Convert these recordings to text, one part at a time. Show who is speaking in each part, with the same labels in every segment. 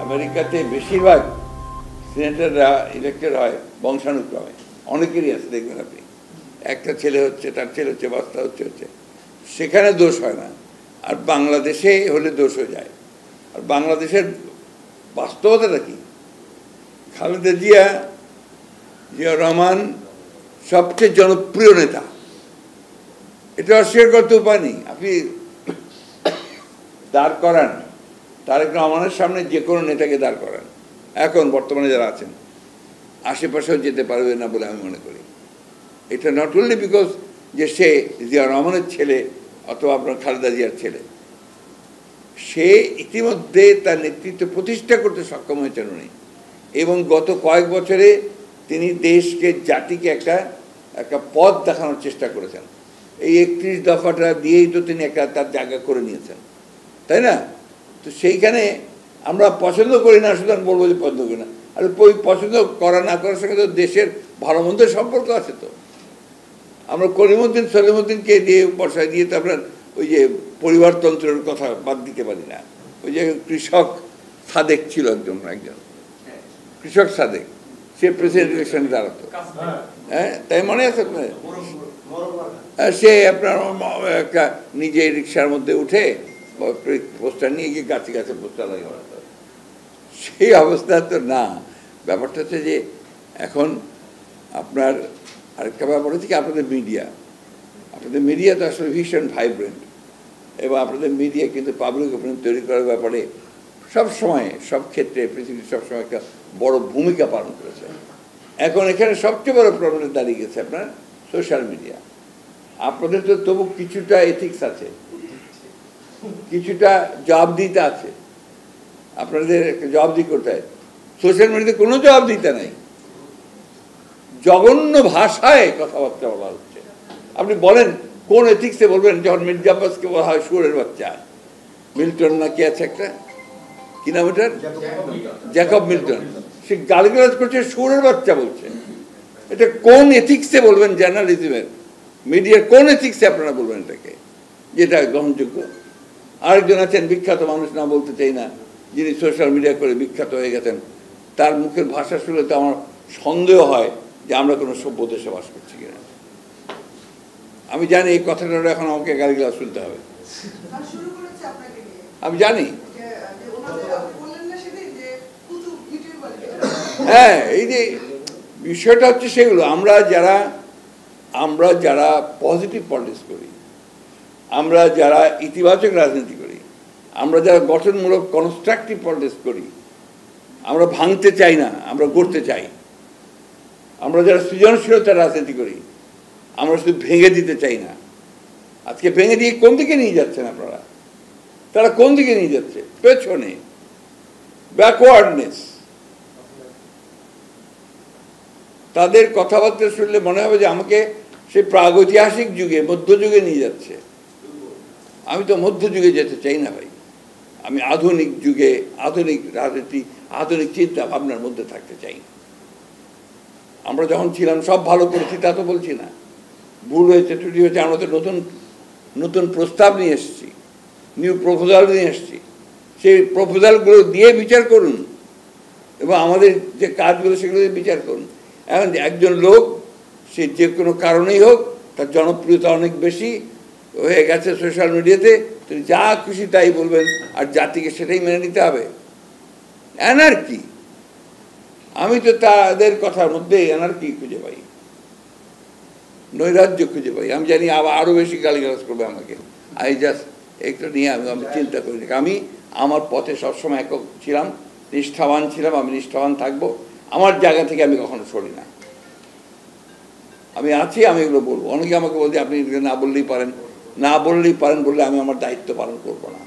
Speaker 1: আমেরিকাতে বেশিরভাগ সিনেটররা ইলেক্টেড হয় বংশানুক্রমে, অনেকেরই আছে, দেখবেন আপনি একটা ছেলে হচ্ছে, তার ছেলে হচ্ছে, বাচ্চা হচ্ছে, সেখানে দোষ হয় না। আর বাংলাদেশে হলে দোষ হয়ে যায়। আর বাংলাদেশের বাস্তবতাটা কি? খালেদা জিয়া রহমান সবচেয়ে জনপ্রিয় নেতা, এটা অস্বীকার করতে উপায় নেই। আপনি দাঁড় করান তারেক রহমানের সামনে যে কোনো নেতাকে দাঁড় করান, এখন বর্তমানে যারা আছেন, আশেপাশেও যেতে পারবে না বলে আমি মনে করি। এটা নট অনলি বিকজ যে সে জিয়া রহমানের ছেলে অথবা আপনার খালেদা জিয়ার ছেলে, সে ইতিমধ্যে তার নেতৃত্ব প্রতিষ্ঠা করতে সক্ষম হয়েছেন উনি, এবং গত কয়েক বছরে তিনি দেশকে, জাতিকে একটা পথ দেখানোর চেষ্টা করেছেন। এই 31 দফাটা দিয়েই তো তিনি তার জায়গা করে নিয়েছেন, তাই না? তো সেইখানে আমরা পছন্দ করি না, সুতরাং বলবো যে পছন্দ করি না। আর ওই পছন্দ করা না করার সঙ্গে তো দেশের ভালো মন্দের সম্পর্ক আছে। তো আমরা করিমউদ্দিন সলিমউদ্দিনকে দিয়ে বসায় দিয়ে তো আপনার ওই যে পরিবারতন্ত্রের কথা বাদ দিতে পারি না। ওই যে কৃষক সাদেক ছিল একজন কৃষক সাদেক, সে প্রেসিডেন্ট ইলেকশনে দাঁড়াতো, হ্যাঁ, তাই মনে আছে আপনার? সে আপনার একটা নিজে রিক্সার মধ্যে উঠে পোস্টার নিয়ে গিয়ে গাছে গাছে পোস্টার লাগে, সেই অবস্থা তো না। ব্যাপারটা হচ্ছে যে এখন আপনার আরেকটা ব্যাপার হচ্ছে কি, আপনাদের মিডিয়া তো আসলে ভীষণ ভাইব্রেন্ট, এবং আপনাদের মিডিয়া কিন্তু পাবলিক ওপিনিয়ন তৈরি করার ব্যাপারে সবসময়, সব ক্ষেত্রে, পৃথিবীর সবসময় একটা বড় ভূমিকা পালন করেছে। এখন এখানে সবচেয়ে বড় প্রবলেম দাঁড়িয়ে গেছে আপনার সোশ্যাল মিডিয়া। আপনাদের তো তবু কিছুটা এথিক্স আছে, কিছুটা জবাবদিহিতা আছে, আপনাদের একটা জবাবদিহি করতে হয়। সোশ্যাল মিডিয়াতে কোনো জবাবদিহিতা নাই, জঘন্য ভাষায় কথাবার্তা বলা হচ্ছে। আপনি বলেন কোন এথিক্সে বলবেন? যখন মির্জা আব্বাসকে বলা হয় শুয়োরের বাচ্চা, মিল্টন না কি আছে একটা, কি নাম ওটার, জ্যাকব মিল্টন, সে গালিগালাজ করছে, শুয়োরের বাচ্চা বলছে। এটা কোন এথিক্সে বলবেন? জার্নালিজমের, মিডিয়ার কোন এথিক্সে আপনারা বলবেন এটাকে, যেটা গ্রহণযোগ্য? আরেকজন আছেন বিখ্যাত মানুষ, না বলতে চাই না, যিনি সোশ্যাল মিডিয়া করে বিখ্যাত হয়ে গেছেন, তার মুখের ভাষা শুনলে তো আমার সন্দেহ হয় যে আমরা কোনো সভ্য দেশে বাস করছি কিনা। আমি জানি এই কথাটা এখন আমাকে গালিগালাজ শুনতে হবে, আমি জানি। হ্যাঁ, এই যে বিষয়টা হচ্ছে সেগুলো, আমরা যারা পজিটিভ পলিটিক্স করি, আমরা যারা ইতিবাচক রাজনীতি করি, আমরা যারা গঠনমূলক কনস্ট্রাকটিভ পলিটিক্স করি, আমরা ভাঙতে চাই না, আমরা গড়তে চাই। আমরা যারা সৃজনশীলতার রাজনীতি করি, আমরা শুধু ভেঙে দিতে চাই না। আজকে ভেঙে দিয়ে কোন দিকে নিয়ে যাচ্ছেন আপনারা? তারা কোন দিকে নিয়ে যাচ্ছে? পেছনে, ব্যাকওয়ার্ডনেস। তাদের কথাবার্তা শুনলে মনে হবে যে আমাকে সেই প্রাগৈতিহাসিক যুগে, মধ্যযুগে নিয়ে যাচ্ছে। আমি তো মধ্যযুগে যেতে চাই না ভাই, আমি আধুনিক যুগে, আধুনিক রাজনীতি, আধুনিক চিন্তা ভাবনার মধ্যে থাকতে চাই। আমরা যখন ছিলাম সব ভালো করেছি তা তো বলছি না, ভুল হয়েছে, ত্রুটি হয়েছে, আমরা তো নতুন প্রস্তাব নিয়ে এসেছি, নিউ প্রপোজাল নিয়ে এসেছি। সেই প্রপোজালগুলো দিয়ে বিচার করুন, এবং আমাদের যে কাজগুলো সেগুলো দিয়ে বিচার করুন। এখন একজন লোক, সে যে কোনো কারণেই হোক, তার জনপ্রিয়তা অনেক বেশি হয়ে গেছে সোশ্যাল মিডিয়াতে, তিনি যা খুশি তাই বলবেন, আর জাতিকে সেটাই মেনে নিতে হবে। অ্যানার্কি, আমি তো তাদের কথার মধ্যে অ্যানার্কি খুঁজে পাই, নৈরাজ্য খুঁজে পাই। আমি জানি আরও বেশি গালিগালাজ করবে আমাকে। একটু নিয়ে আমি চিন্তা করি, আমি আমার পথে সবসময় একক ছিলাম, নিষ্ঠাবান ছিলাম, আমি নিষ্ঠাবান থাকবো। আমার জায়গা থেকে আমি কখনো সরি না, আমি আছি, আমি এগুলো বলবো। অনেকে আমাকে বলছে আপনি না বললেই পারেন, বললে আমি আমার দায়িত্ব পালন করবো না।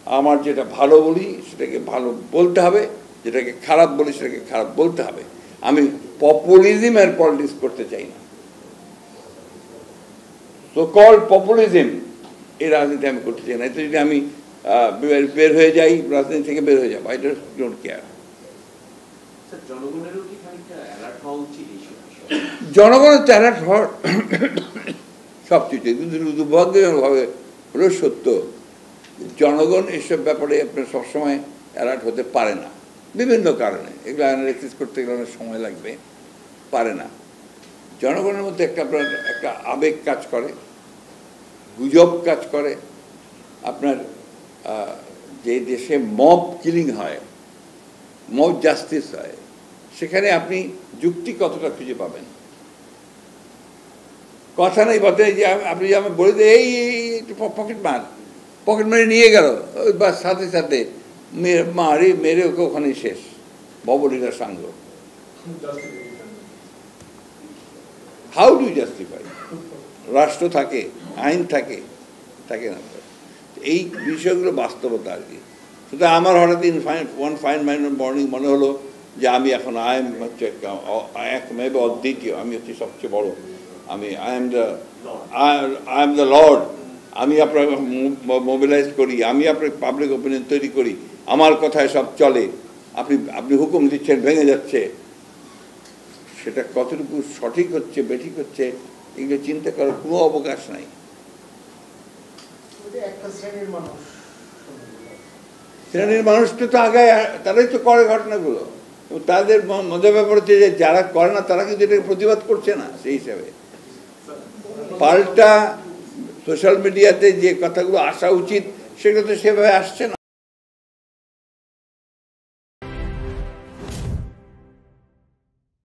Speaker 1: আমার যেটা ভালো বলি সেটাকে ভালো বলতে হবে, যেটাকে খারাপ বলি সেটাকে খারাপ বলতে হবে। আমি পপুলিজমের পলিটিক্স করতে চাই না, সো কল পপুলিজম, এই রাজনীতি আমি করতে চাই না। এতে যদি আমি বের হয়ে যাই, রাজনীতি থেকে বের হয়ে যাবো, আই ডোন্ট কেয়ার। জনগণের তো অ্যালার্ট হওয়ার সবচেয়ে দুর্ভাগ্যজনকভাবে হলো সত্য, জনগণ এসব ব্যাপারে আপনার সবসময় অ্যালার্ট হতে পারে না বিভিন্ন কারণে। এগুলো অ্যানালাইসিস করতে গেলে অনেক সময় লাগবে, পারে না। জনগণের মধ্যে একটা আবেগ কাজ করে, গুজব কাজ করে। আপনার যে দেশে মব কিলিং হয়, মব জাস্টিস হয়, সেখানে আপনি যুক্তি কতটা খুঁজে পাবেন? কথা নেই বলতে যে আপনি আমি বলে দিই এই একটু পকেট মারি নিয়ে গেল, ওই বাস সাথে সাথে মেরে ওকে ওখানেই শেষ, ববলিটার সাঙ্গ। How do justify? রাষ্ট্র থাকে, আইন থাকে, থাকে না। এই বিষয়গুলো বাস্তবতা আর কি। সুতরাং আমার হঠাৎ ওয়ান ফাইন মর্নিং মনে হলো যে আমি এখন হচ্ছে একমেব অদ্বিতীয়, আমি হচ্ছে সবচেয়ে বড়, আই এম দ্য লর্ড, আমি আপনাকে মোবিলাইজ করি, আমি আপনার পাবলিক ওপিনিয়ন তৈরি করি, আমার কথায় সব চলে, আপনি হুকুম দিচ্ছেন ভেঙে যাচ্ছে। সেটা কতটুকু সঠিক হচ্ছে বেঠিক হচ্ছে এগুলো চিন্তা করার কোনো অবকাশ নাই। শ্রেণীর মানুষটা তো আগে তারাই তো করে ঘটনাগুলো, তাদের মজার ব্যাপার হচ্ছে যে যারা করে না তারা কিন্তু এটাকে প্রতিবাদ করছে না। সেই হিসাবে পাল্টা সোশ্যাল মিডিয়াতে যে কথাগুলো আসা উচিত সেগুলো তো সেভাবে আসছে না।